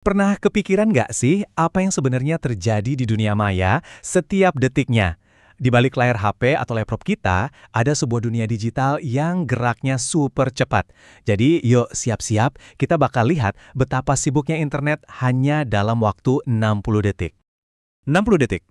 Pernah kepikiran nggak sih apa yang sebenarnya terjadi di dunia maya setiap detiknya? Di balik layar HP atau laptop kita, ada sebuah dunia digital yang geraknya super cepat. Jadi yuk siap-siap, kita bakal lihat betapa sibuknya internet hanya dalam waktu 60 detik. 60 detik.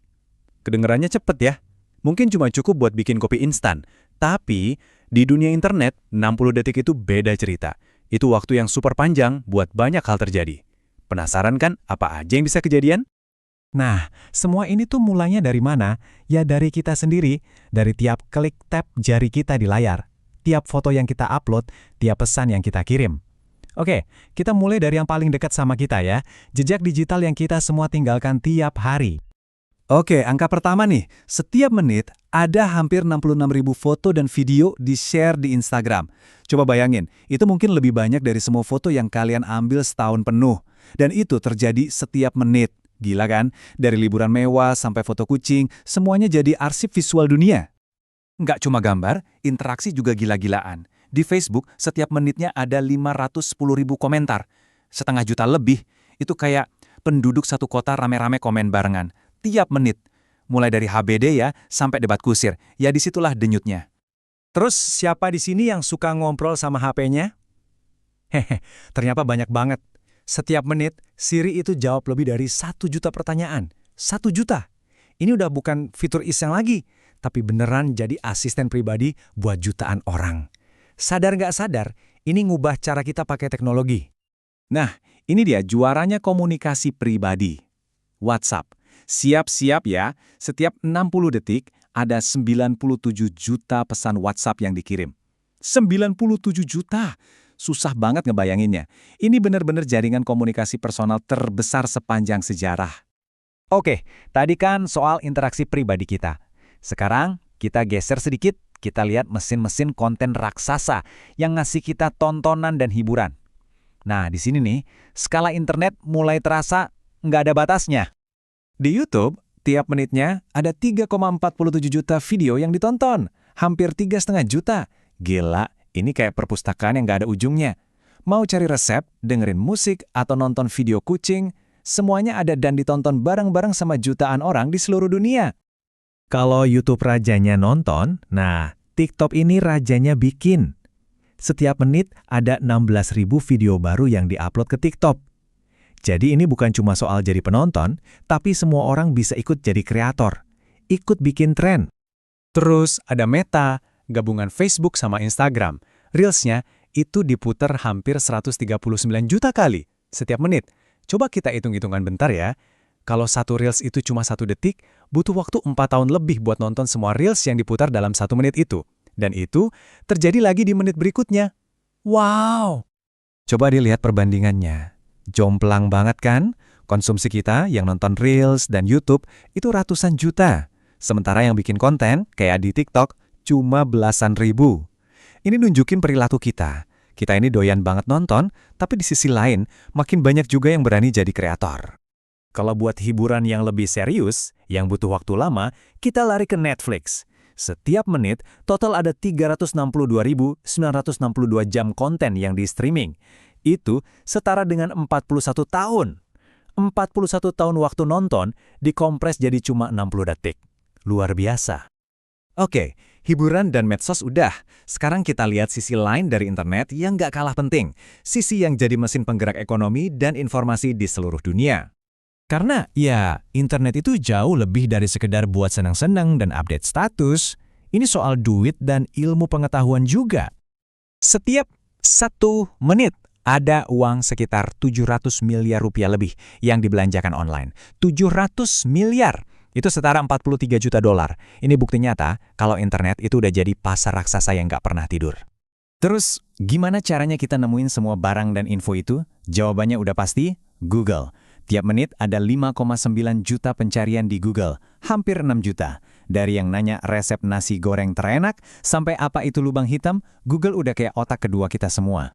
Kedengarannya cepet ya. Mungkin cuma cukup buat bikin kopi instan. Tapi, di dunia internet, 60 detik itu beda cerita. Itu waktu yang super panjang buat banyak hal terjadi. Penasaran kan apa aja yang bisa kejadian? Nah, semua ini tuh mulainya dari mana? Ya dari kita sendiri, dari tiap klik tap jari kita di layar, tiap foto yang kita upload, tiap pesan yang kita kirim. Oke, kita mulai dari yang paling dekat sama kita ya, jejak digital yang kita semua tinggalkan tiap hari. Oke, angka pertama nih. Setiap menit ada hampir 66.000 foto dan video di-share di Instagram. Coba bayangin, itu mungkin lebih banyak dari semua foto yang kalian ambil setahun penuh. Dan itu terjadi setiap menit. Gila kan? Dari liburan mewah sampai foto kucing, semuanya jadi arsip visual dunia. Nggak cuma gambar, interaksi juga gila-gilaan. Di Facebook, setiap menitnya ada 510.000 komentar. Setengah juta lebih. Itu kayak penduduk satu kota rame-rame komen barengan. Tiap menit. Mulai dari HBD ya, sampai debat kusir. Ya disitulah denyutnya. Terus siapa di sini yang suka ngobrol sama HP-nya? Hehe, ternyata banyak banget. Setiap menit, Siri itu jawab lebih dari 1 juta pertanyaan. 1 juta. Ini udah bukan fitur iseng lagi, tapi beneran jadi asisten pribadi buat jutaan orang. Sadar nggak sadar, ini ngubah cara kita pakai teknologi. Nah, ini dia juaranya komunikasi pribadi. WhatsApp. Siap-siap ya, setiap 60 detik ada 97 juta pesan WhatsApp yang dikirim. 97 juta! Susah banget ngebayanginnya. Ini benar-benar jaringan komunikasi personal terbesar sepanjang sejarah. Oke, tadi kan soal interaksi pribadi kita. Sekarang kita geser sedikit, kita lihat mesin-mesin konten raksasa yang ngasih kita tontonan dan hiburan. Nah, di sini nih, skala internet mulai terasa nggak ada batasnya. Di YouTube, tiap menitnya ada 3,47 juta video yang ditonton. Hampir 3,5 juta. Gila, ini kayak perpustakaan yang nggak ada ujungnya. Mau cari resep, dengerin musik, atau nonton video kucing, semuanya ada dan ditonton bareng-bareng sama jutaan orang di seluruh dunia. Kalau YouTube rajanya nonton, nah TikTok ini rajanya bikin. Setiap menit ada 16.000 video baru yang diupload ke TikTok. Jadi ini bukan cuma soal jadi penonton, tapi semua orang bisa ikut jadi kreator, ikut bikin tren. Terus ada Meta, gabungan Facebook sama Instagram. Reels-nya itu diputar hampir 139 juta kali setiap menit. Coba kita hitung-hitungan bentar ya. Kalau satu Reels itu cuma 1 detik, butuh waktu 4 tahun lebih buat nonton semua Reels yang diputar dalam 1 menit itu. Dan itu terjadi lagi di menit berikutnya. Wow! Coba dilihat perbandingannya. Jomplang banget kan? Konsumsi kita yang nonton Reels dan YouTube itu ratusan juta. Sementara yang bikin konten, kayak di TikTok, cuma belasan ribu. Ini nunjukin perilaku kita. Kita ini doyan banget nonton, tapi di sisi lain, makin banyak juga yang berani jadi kreator. Kalau buat hiburan yang lebih serius, yang butuh waktu lama, kita lari ke Netflix. Setiap menit, total ada 362.962 jam konten yang di-streaming. Itu setara dengan 41 tahun. 41 tahun waktu nonton dikompres jadi cuma 60 detik. Luar biasa. Oke, hiburan dan medsos udah. Sekarang kita lihat sisi lain dari internet yang nggak kalah penting. Sisi yang jadi mesin penggerak ekonomi dan informasi di seluruh dunia. Karena ya, internet itu jauh lebih dari sekedar buat senang-senang dan update status. Ini soal duit dan ilmu pengetahuan juga. Setiap 1 menit ada uang sekitar 700 miliar rupiah lebih yang dibelanjakan online. 700 miliar. Itu setara 43 juta dolar. Ini bukti nyata kalau internet itu udah jadi pasar raksasa yang nggak pernah tidur. Terus, gimana caranya kita nemuin semua barang dan info itu? Jawabannya udah pasti, Google. Tiap menit ada 5,9 juta pencarian di Google. Hampir 6 juta. Dari yang nanya resep nasi goreng terenak, sampai apa itu lubang hitam, Google udah kayak otak kedua kita semua.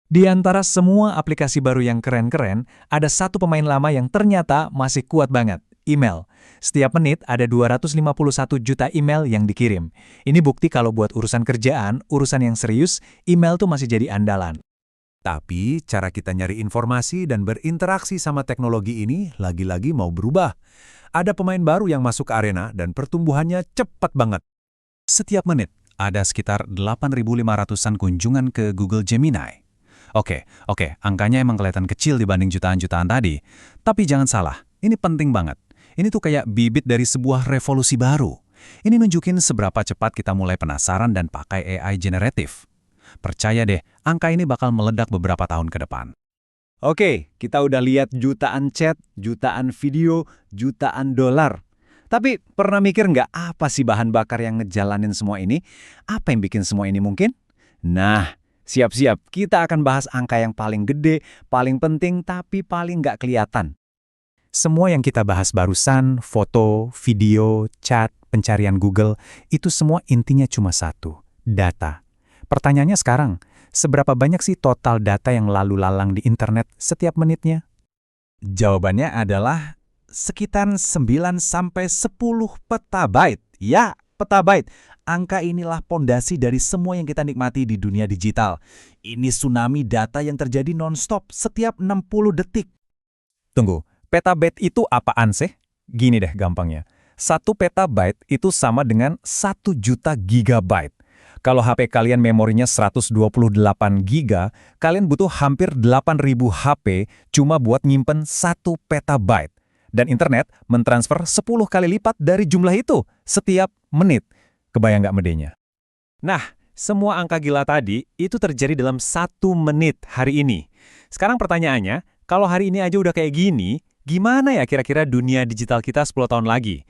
Di antara semua aplikasi baru yang keren-keren, ada satu pemain lama yang ternyata masih kuat banget, email. Setiap menit ada 251 juta email yang dikirim. Ini bukti kalau buat urusan kerjaan, urusan yang serius, email tuh masih jadi andalan. Tapi cara kita nyari informasi dan berinteraksi sama teknologi ini lagi-lagi mau berubah. Ada pemain baru yang masuk ke arena dan pertumbuhannya cepat banget. Setiap menit, ada sekitar 8.500-an kunjungan ke Google Gemini. Oke, angkanya emang kelihatan kecil dibanding jutaan-jutaan tadi. Tapi jangan salah, ini penting banget. Ini tuh kayak bibit dari sebuah revolusi baru. Ini nunjukin seberapa cepat kita mulai penasaran dan pakai AI generatif. Percaya deh, angka ini bakal meledak beberapa tahun ke depan. Oke, kita udah lihat jutaan chat, jutaan video, jutaan dolar. Tapi pernah mikir nggak apa sih bahan bakar yang ngejalanin semua ini? Apa yang bikin semua ini mungkin? Nah, siap-siap, kita akan bahas angka yang paling gede, paling penting, tapi paling nggak kelihatan. Semua yang kita bahas barusan, foto, video, chat, pencarian Google, itu semua intinya cuma satu, data. Pertanyaannya sekarang, seberapa banyak sih total data yang lalu lalang di internet setiap menitnya? Jawabannya adalah sekitar 9-10 petabyte. Ya, petabyte. Angka inilah pondasi dari semua yang kita nikmati di dunia digital. Ini tsunami data yang terjadi non-stop setiap 60 detik. Tunggu, petabyte itu apaan sih? Gini deh gampangnya. 1 petabyte itu sama dengan 1 juta gigabyte. Kalau HP kalian memorinya 128 giga, kalian butuh hampir 8.000 HP cuma buat nyimpen 1 petabyte. Dan internet mentransfer 10 kali lipat dari jumlah itu setiap menit. Kebayang nggak medenya? Nah, semua angka gila tadi itu terjadi dalam 1 menit hari ini. Sekarang pertanyaannya, kalau hari ini aja udah kayak gini, gimana ya kira-kira dunia digital kita 10 tahun lagi?